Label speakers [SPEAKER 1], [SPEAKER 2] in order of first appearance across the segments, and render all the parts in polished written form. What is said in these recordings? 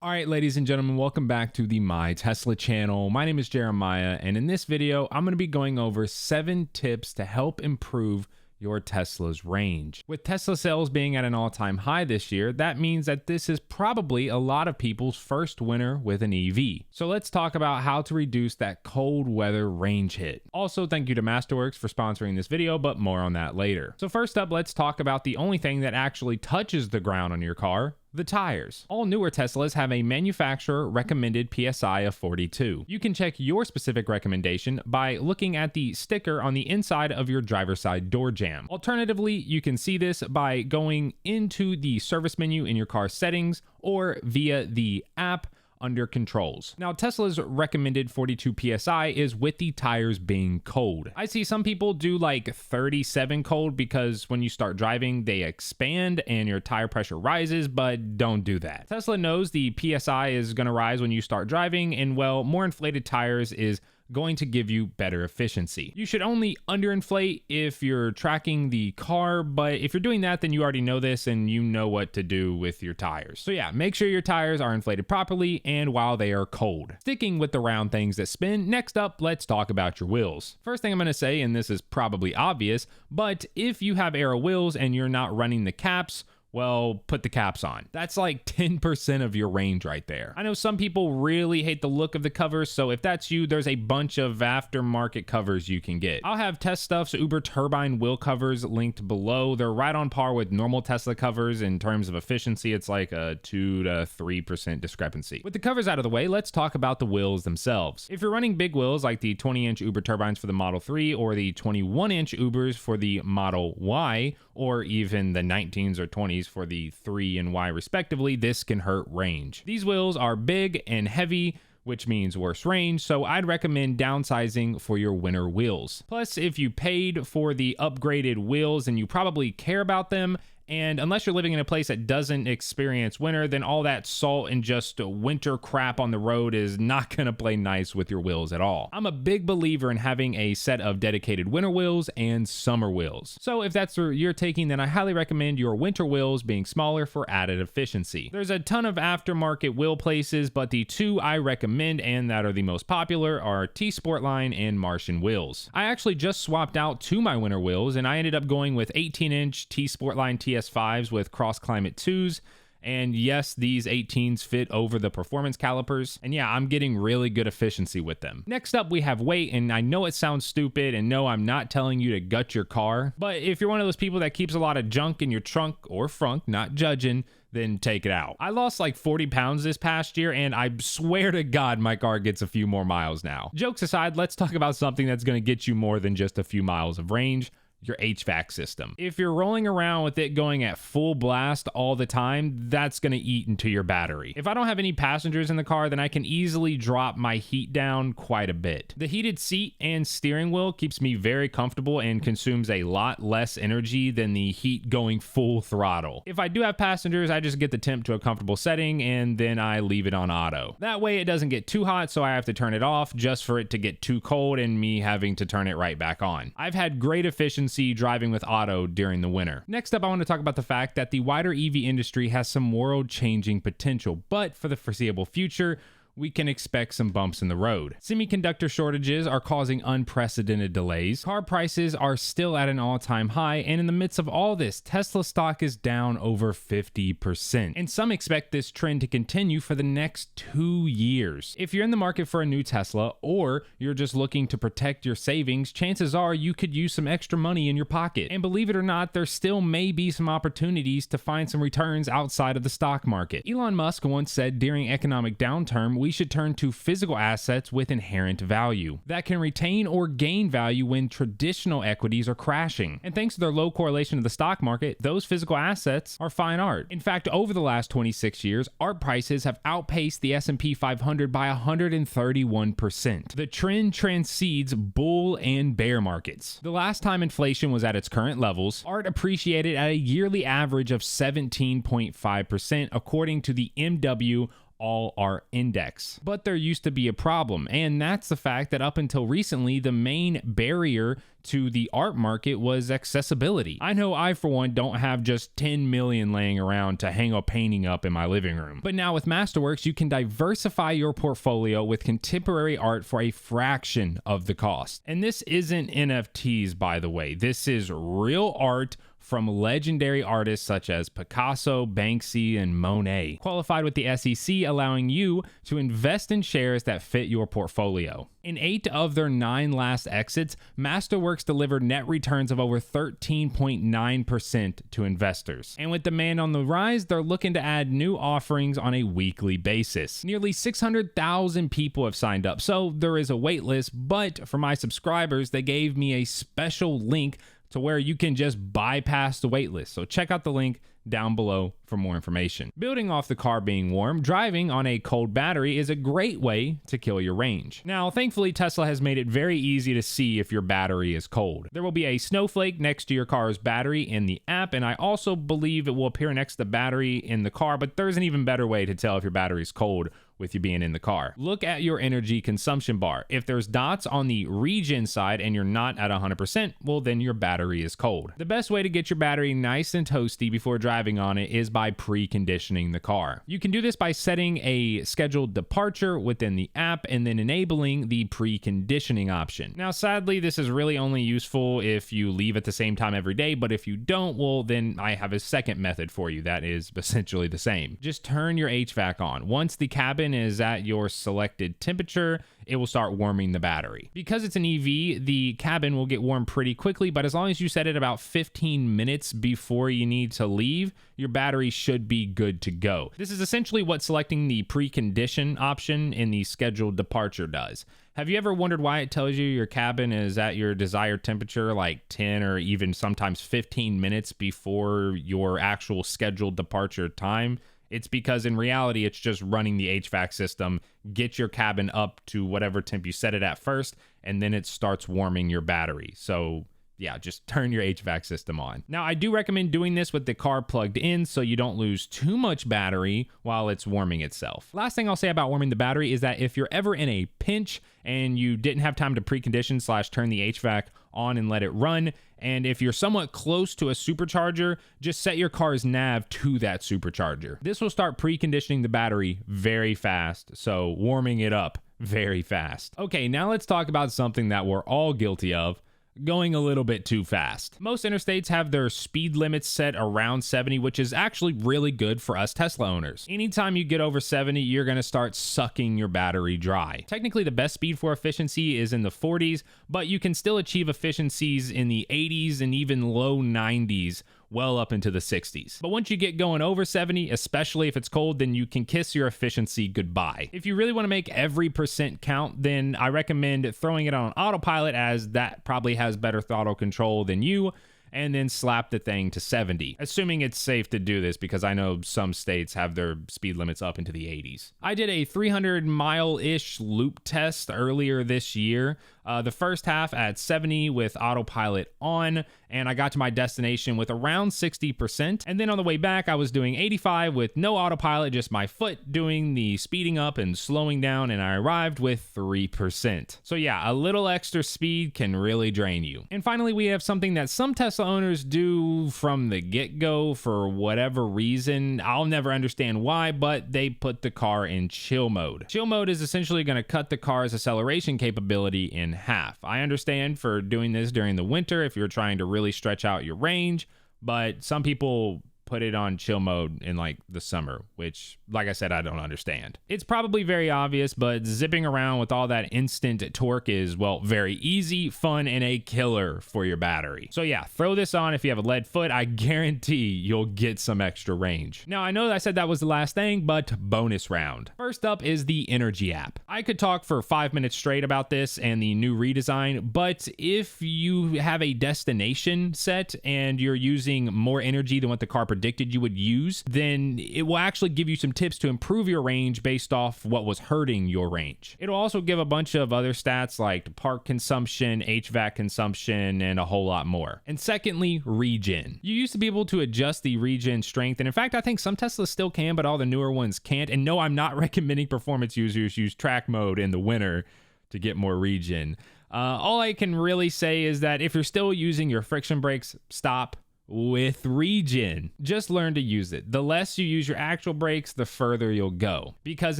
[SPEAKER 1] All right, ladies and gentlemen, welcome back to the My Tesla channel. My name is Jeremiah, and in this video, I'm going to be going over 7 tips to help improve your Tesla's range. With Tesla sales being at an all-time high this year, that means that this is probably a lot of people's first winter with an EV. So let's talk about how to reduce that cold weather range hit. Also, thank you to Masterworks for sponsoring this video, but more on that later. So first up, let's talk about the only thing that actually touches the ground on your car: the tires. All newer Teslas have a manufacturer recommended PSI of 42. You can check your specific recommendation by looking at the sticker on the inside of your driver's side door jamb. Alternatively, you can see this by going into the service menu in your car settings or via the app under controls. Now, Tesla's recommended 42 PSI is with the tires being cold. I see some people do like 37 cold because when you start driving, they expand and your tire pressure rises, but don't do that. Tesla knows the PSI is gonna rise when you start driving, and well, more inflated tires is going to give you better efficiency. You should only underinflate if you're tracking the car, but if you're doing that, then you already know this and you know what to do with your tires. So yeah, make sure your tires are inflated properly and while they are cold. Sticking with the round things that spin, next up, let's talk about your wheels. First thing I'm gonna say, and this is probably obvious, but if you have Aero wheels and you're not running the caps, well, put the caps on. That's like 10% of your range right there. I know some people really hate the look of the covers, so if that's you, there's a bunch of aftermarket covers you can get. I'll have Test Stuff's Uber Turbine wheel covers linked below. They're right on par with normal Tesla covers in terms of efficiency. It's like a 2 to 3% discrepancy. With the covers out of the way, let's talk about the wheels themselves. If you're running big wheels like the 20-inch Uber Turbines for the Model 3 or the 21-inch Ubers for the Model Y, or even the 19s or 20s for the 3 and Y respectively, this can hurt range. These wheels are big and heavy, which means worse range, so I'd recommend downsizing for your winter wheels. Plus, if you paid for the upgraded wheels, then you probably care about them, and unless you're living in a place that doesn't experience winter, then all that salt and just winter crap on the road is not gonna play nice with your wheels at all. I'm a big believer in having a set of dedicated winter wheels and summer wheels. So if that's where you're taking, then I highly recommend your winter wheels being smaller for added efficiency. There's a ton of aftermarket wheel places, but the 2 I recommend and that are the most popular are T-Sportline and Martian wheels. I actually just swapped out 2 my winter wheels and I ended up going with 18-inch T-Sportline TS5s with cross climate 2s, and yes, these 18s fit over the performance calipers, and yeah, I'm getting really good efficiency with them. Next up, we have weight, and I know it sounds stupid, and no, I'm not telling you to gut your car, but if you're one of those people that keeps a lot of junk in your trunk or frunk, not judging, then take it out. I lost like 40 pounds this past year, and I swear to God my car gets a few more miles now. Jokes aside, let's talk about something that's gonna get you more than just a few miles of range: your HVAC system. If you're rolling around with it going at full blast all the time, that's gonna eat into your battery. If I don't have any passengers in the car, then I can easily drop my heat down quite a bit. The heated seat and steering wheel keeps me very comfortable and consumes a lot less energy than the heat going full throttle. If I do have passengers, I just get the temp to a comfortable setting and then I leave it on auto. That way it doesn't get too hot, so I have to turn it off just for it to get too cold and me having to turn it right back on. I've had great efficiency driving with auto during the winter. Next up, I want to talk about the fact that the wider EV industry has some world-changing potential, but for the foreseeable future, we can expect some bumps in the road. Semiconductor shortages are causing unprecedented delays. Car prices are still at an all-time high, and in the midst of all this, Tesla stock is down over 50%. And some expect this trend to continue for the next 2 years. If you're in the market for a new Tesla, or you're just looking to protect your savings, chances are you could use some extra money in your pocket. And believe it or not, there still may be some opportunities to find some returns outside of the stock market. Elon Musk once said during economic downturn, we should turn to physical assets with inherent value that can retain or gain value when traditional equities are crashing. And thanks to their low correlation to the stock market, those physical assets are fine art. In fact, over the last 26 years, art prices have outpaced the S&P 500 by 131%. The trend transcends bull and bear markets. The last time inflation was at its current levels, art appreciated at a yearly average of 17.5%, according to the MW all-art index. But there used to be a problem, and that's the fact that up until recently, the main barrier to the art market was accessibility. I know I, for one, don't have just 10 million laying around to hang a painting up in my living room. But now with Masterworks, you can diversify your portfolio with contemporary art for a fraction of the cost. And this isn't NFTs, by the way. This is real art from legendary artists such as Picasso, Banksy, and Monet, qualified with the SEC, allowing you to invest in shares that fit your portfolio. In 8 of their 9 last exits, Masterworks delivered net returns of over 13.9% to investors. And with demand on the rise, they're looking to add new offerings on a weekly basis. Nearly 600,000 people have signed up, so there is a wait list, but for my subscribers, they gave me a special link to where you can just bypass the waitlist. So check out the link down below for more information. Building off the car being warm, driving on a cold battery is a great way to kill your range. Now, thankfully, Tesla has made it very easy to see if your battery is cold. There will be a snowflake next to your car's battery in the app, and I also believe it will appear next to the battery in the car, but there's an even better way to tell if your battery is cold with you being in the car. Look at your energy consumption bar. If there's dots on the regen side and you're not at 100%, well, then your battery is cold. The best way to get your battery nice and toasty before driving on it is by preconditioning the car. You can do this by setting a scheduled departure within the app and then enabling the preconditioning option. Now, sadly, this is really only useful if you leave at the same time every day, but if you don't, well, then I have a second method for you that is essentially the same. Just turn your HVAC on. Once the cabin is at your selected temperature, it will start warming the battery. Because it's an EV, the cabin will get warm pretty quickly, but as long as you set it about 15 minutes before you need to leave, your battery should be good to go. This is essentially what selecting the precondition option in the scheduled departure does. Have you ever wondered why it tells you your cabin is at your desired temperature like 10 or even sometimes 15 minutes before your actual scheduled departure time? It's because in reality, it's just running the HVAC system, get your cabin up to whatever temp you set it at first, and then it starts warming your battery. So yeah, just turn your HVAC system on. Now, I do recommend doing this with the car plugged in so you don't lose too much battery while it's warming itself. Last thing I'll say about warming the battery is that if you're ever in a pinch and you didn't have time to precondition / turn the HVAC on and let it run, and if you're somewhat close to a supercharger, just set your car's nav to that supercharger. This will start preconditioning the battery very fast, so warming it up very fast. Okay, now let's talk about something that we're all guilty of: going a little bit too fast. Most interstates have their speed limits set around 70, which is actually really good for us Tesla owners. Anytime you get over 70, you're going to start sucking your battery dry. Technically, the best speed for efficiency is in the 40s, but you can still achieve efficiencies in the 80s and even low 90s, well up into the 60s. But once you get going over 70, especially if it's cold, then you can kiss your efficiency goodbye. If you really want to make every percent count, then I recommend throwing it on autopilot, as that probably has better throttle control than you, and then slap the thing to 70, assuming it's safe to do this, because I know some states have their speed limits up into the 80s. I did a 300-mile-ish loop test earlier this year, the first half at 70 with autopilot on, and I got to my destination with around 60%. And then on the way back, I was doing 85 with no autopilot, just my foot doing the speeding up and slowing down, and I arrived with 3%. So yeah, a little extra speed can really drain you. And finally, we have something that some Tesla owners do from the get-go for whatever reason. I'll never understand why, but they put the car in chill mode. Chill mode is essentially going to cut the car's acceleration capability in half. I understand for doing this during the winter if you're trying to really stretch out your range, but some people put it on chill mode in like the summer, which, like I said, I don't understand. It's probably very obvious, but zipping around with all that instant torque is, well, very easy, fun, and a killer for your battery. So yeah, throw this on if you have a lead foot. I guarantee you'll get some extra range. Now, I know that I said that was the last thing, but bonus round. First up is the Energy app. I could talk for 5 minutes straight about this and the new redesign, but if you have a destination set and you're using more energy than what the car predicted you would use, then it will actually give you some tips to improve your range based off what was hurting your range. It'll also give a bunch of other stats like park consumption, HVAC consumption, and a whole lot more. And secondly, regen. You used to be able to adjust the regen strength, and in fact, I think some Teslas still can, but all the newer ones can't. And no, I'm not recommending performance users use track mode in the winter to get more regen. All I can really say is that if you're still using your friction brakes, stop with regen. Just learn to use it. The less you use your actual brakes, the further you'll go. Because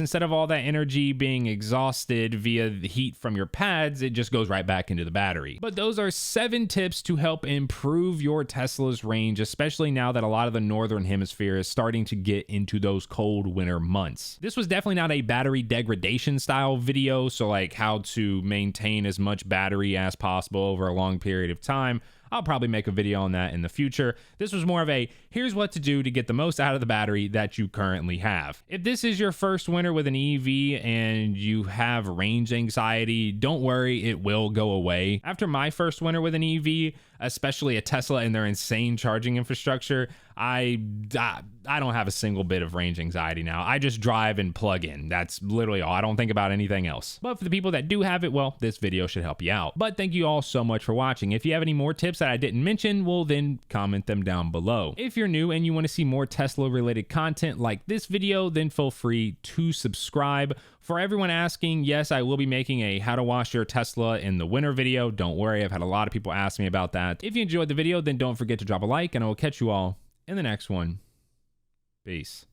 [SPEAKER 1] instead of all that energy being exhausted via the heat from your pads, it just goes right back into the battery. But those are 7 tips to help improve your Tesla's range, especially now that a lot of the northern hemisphere is starting to get into those cold winter months. This was definitely not a battery degradation style video, so like how to maintain as much battery as possible over a long period of time. I'll probably make a video on that in the future. This was more of a, here's what to do to get the most out of the battery that you currently have. If this is your first winter with an EV and you have range anxiety, don't worry, it will go away. After my first winter with an EV, especially a Tesla and their insane charging infrastructure, I don't have a single bit of range anxiety now. I just drive and plug in. That's literally all. I don't think about anything else. But for the people that do have it, well, this video should help you out. But thank you all so much for watching. If you have any more tips that I didn't mention, well, then comment them down below. If you're new and you want to see more Tesla related content like this video, then feel free to subscribe. For everyone asking, yes, I will be making a how to wash your Tesla in the winter video. Don't worry, I've had a lot of people ask me about that. If you enjoyed the video, then don't forget to drop a like, and I will catch you all in the next one. Peace.